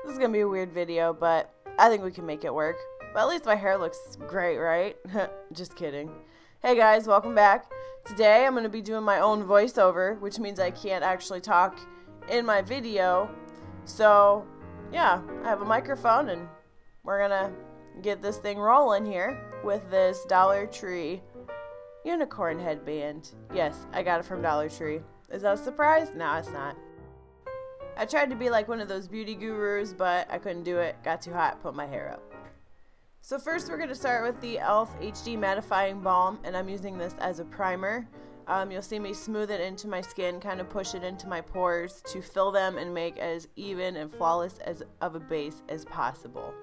This is going to be a weird video, but I think we can make it work. But at least my hair looks great, right? Just kidding. Hey guys, welcome back. Today I'm going to be doing my own voiceover, which means I can't actually talk in my video. So, yeah, I have a microphone and we're going to get this thing rolling here with this Dollar Tree unicorn headband. Yes, I got it from Dollar Tree. Is that a surprise? No, it's not. I tried to be like one of those beauty gurus, but I couldn't do it. Got too hot, put my hair up. So first we're going to start with the e.l.f. HD Mattifying Balm, and I'm using this as a primer. You'll see me smooth it into my skin, kind of push it into my pores to fill them and make as even and flawless of a base as possible.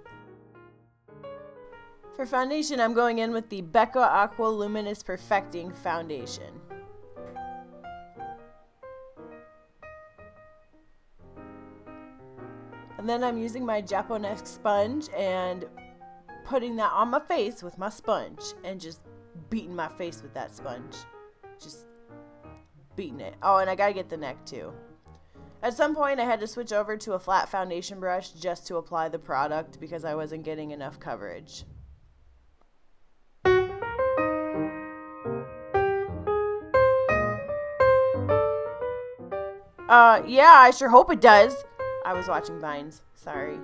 For foundation, I'm going in with the Becca Aqua Luminous Perfecting Foundation. And then I'm using my Japanese sponge and putting that on my face with my sponge and just beating my face with that sponge. Just beating it. Oh, and I gotta get the neck too. At some point I had to switch over to a flat foundation brush just to apply the product because I wasn't getting enough coverage. Yeah, I sure hope it does. I was watching Vines, sorry.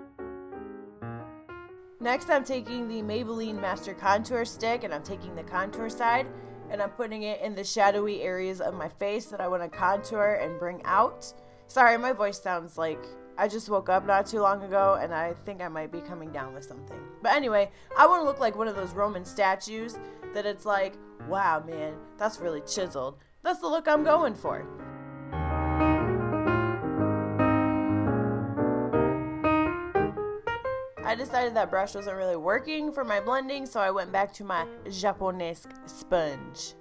Next, I'm taking the Maybelline Master Contour Stick, and I'm taking the contour side, and I'm putting it in the shadowy areas of my face that I want to contour and bring out. Sorry, my voice sounds like I just woke up not too long ago, and I think I might be coming down with something. But anyway, I want to look like one of those Roman statues that it's like, wow, man, that's really chiseled. That's the look I'm going for. I decided that brush wasn't really working for my blending, so I went back to my Japanese sponge.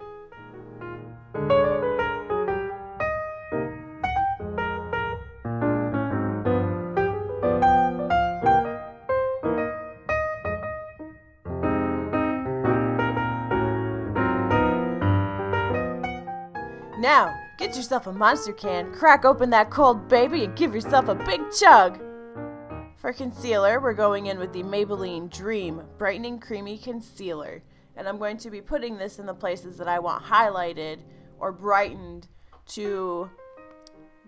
Now, get yourself a monster can, crack open that cold baby, and give yourself a big chug! For concealer, we're going in with the Maybelline Dream Brightening Creamy Concealer. And I'm going to be putting this in the places that I want highlighted or brightened to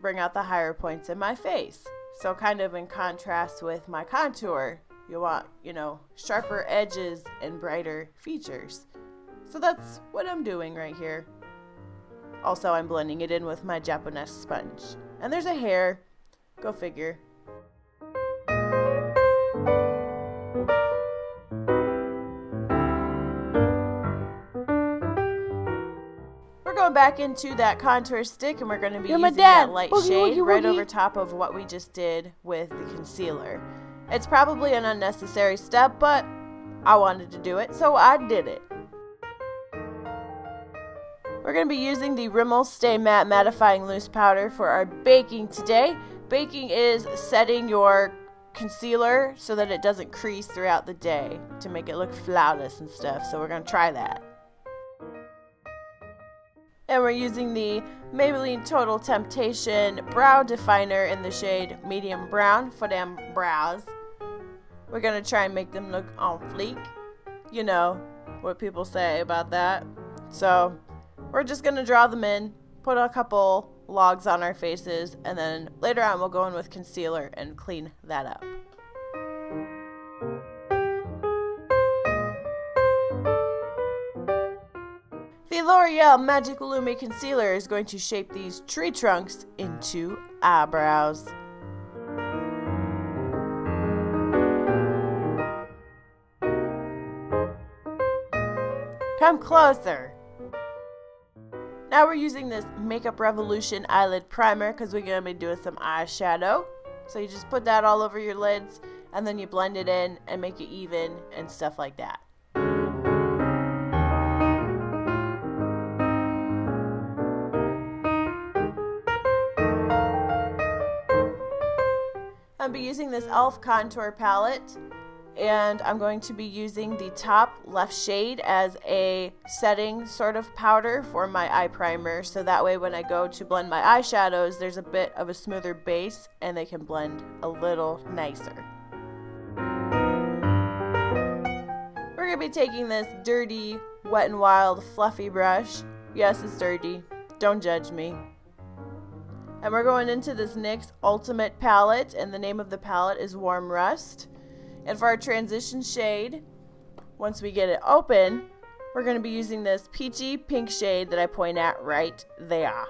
bring out the higher points in my face. So kind of in contrast with my contour, you want, sharper edges and brighter features. So that's what I'm doing right here. Also, I'm blending it in with my Japanese sponge. And there's a hair. Go figure. Going back into that contour stick, and we're going to be using that light shade right over top of what we just did with the concealer. It's probably an unnecessary step, but I wanted to do it, so I did it. We're going to be using the Rimmel Stay Matte Mattifying Loose Powder for our baking today. Baking is setting your concealer so that it doesn't crease throughout the day to make it look flawless and stuff, so we're going to try that. And we're using the Maybelline Total Temptation Brow Definer in the shade Medium Brown for them brows. We're going to try and make them look on fleek. You know what people say about that. So we're just going to draw them in, put a couple logs on our faces, and then later on we'll go in with concealer and clean that up. The L'Oreal Magic Lumi Concealer is going to shape these tree trunks into eyebrows. Come closer. Now we're using this Makeup Revolution Eyelid Primer because we're going to be doing some eyeshadow. So you just put that all over your lids and then you blend it in and make it even and stuff like that. I'll be using this e.l.f. contour palette And I'm going to be using the top left shade as a setting sort of powder for my eye primer, so that way when I go to blend my eyeshadows, there's a bit of a smoother base and they can blend a little nicer. We're going to be taking this dirty, Wet n Wild fluffy brush. Yes, it's dirty. Don't judge me. And we're going into this NYX Ultimate palette, and the name of the palette is Warm Rust. And for our transition shade, once we get it open, we're going to be using this peachy pink shade that I point at right there.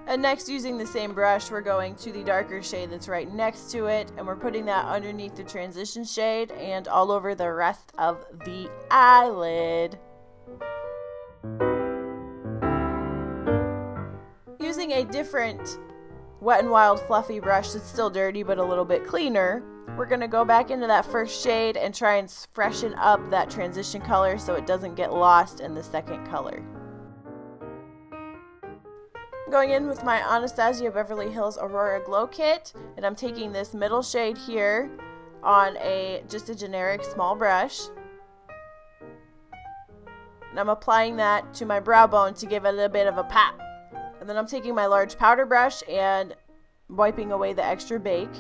And next, using the same brush, we're going to the darker shade that's right next to it, and we're putting that underneath the transition shade and all over the rest of the eyelid. Using a different Wet n Wild fluffy brush that's still dirty but a little bit cleaner, we're going to go back into that first shade and try and freshen up that transition color so it doesn't get lost in the second color. I'm going in with my Anastasia Beverly Hills Aurora Glow Kit, and I'm taking this middle shade here on just a generic small brush. And I'm applying that to my brow bone to give it a little bit of a pop. And then I'm taking my large powder brush and wiping away the extra bake.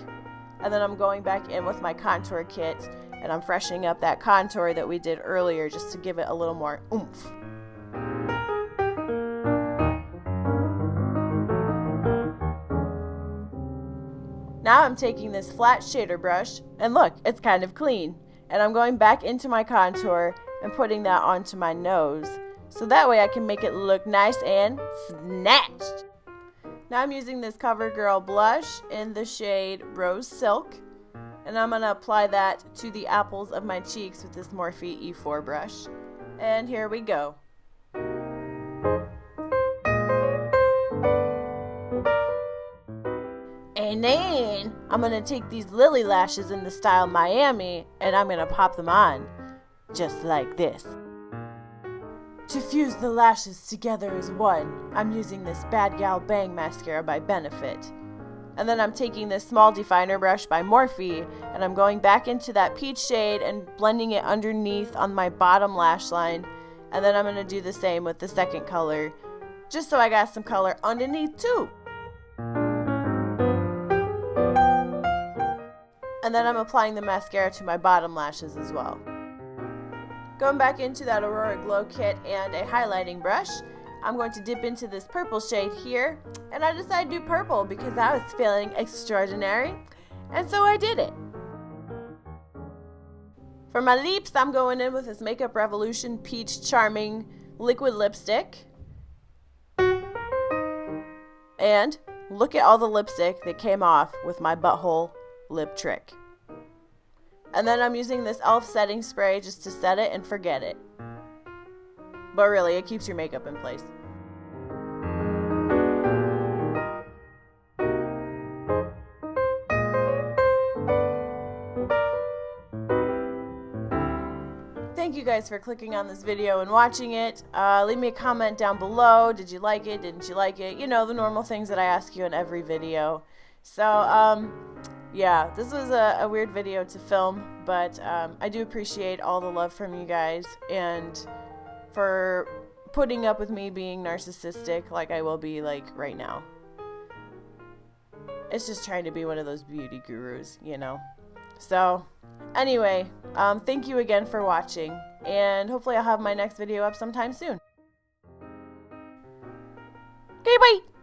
And then I'm going back in with my contour kit and I'm freshening up that contour that we did earlier just to give it a little more oomph. Now I'm taking this flat shader brush, and look, it's kind of clean. And I'm going back into my contour and putting that onto my nose, so that way I can make it look nice and snatched. Now I'm using this CoverGirl blush in the shade Rose Silk, and I'm going to apply that to the apples of my cheeks with this Morphe E4 brush. And here we go. And then I'm going to take these lily lashes in the style Miami and I'm going to pop them on just like this. To fuse the lashes together as one, I'm using this Bad Gal Bang mascara by Benefit. And then I'm taking this small definer brush by Morphe and I'm going back into that peach shade and blending it underneath on my bottom lash line. And then I'm going to do the same with the second color, just so I got some color underneath too. And then I'm applying the mascara to my bottom lashes as well. Going back into that Aurora Glow Kit and a highlighting brush, I'm going to dip into this purple shade here. And I decided to do purple because I was feeling extraordinary. And so I did it. For my lips, I'm going in with this Makeup Revolution Peach Charming liquid lipstick. And look at all the lipstick that came off with my butthole lip trick. And then I'm using this e.l.f. setting spray just to set it and forget it. But really, it keeps your makeup in place. Thank you guys for clicking on this video and watching it. Leave me a comment down below. Did you like it? Didn't you like it? You know, the normal things that I ask you in every video. So, yeah, this was a weird video to film, but I do appreciate all the love from you guys and for putting up with me being narcissistic like I will be like right now. It's just trying to be one of those beauty gurus, you know. So, anyway, thank you again for watching, and hopefully I'll have my next video up sometime soon. Okay, bye!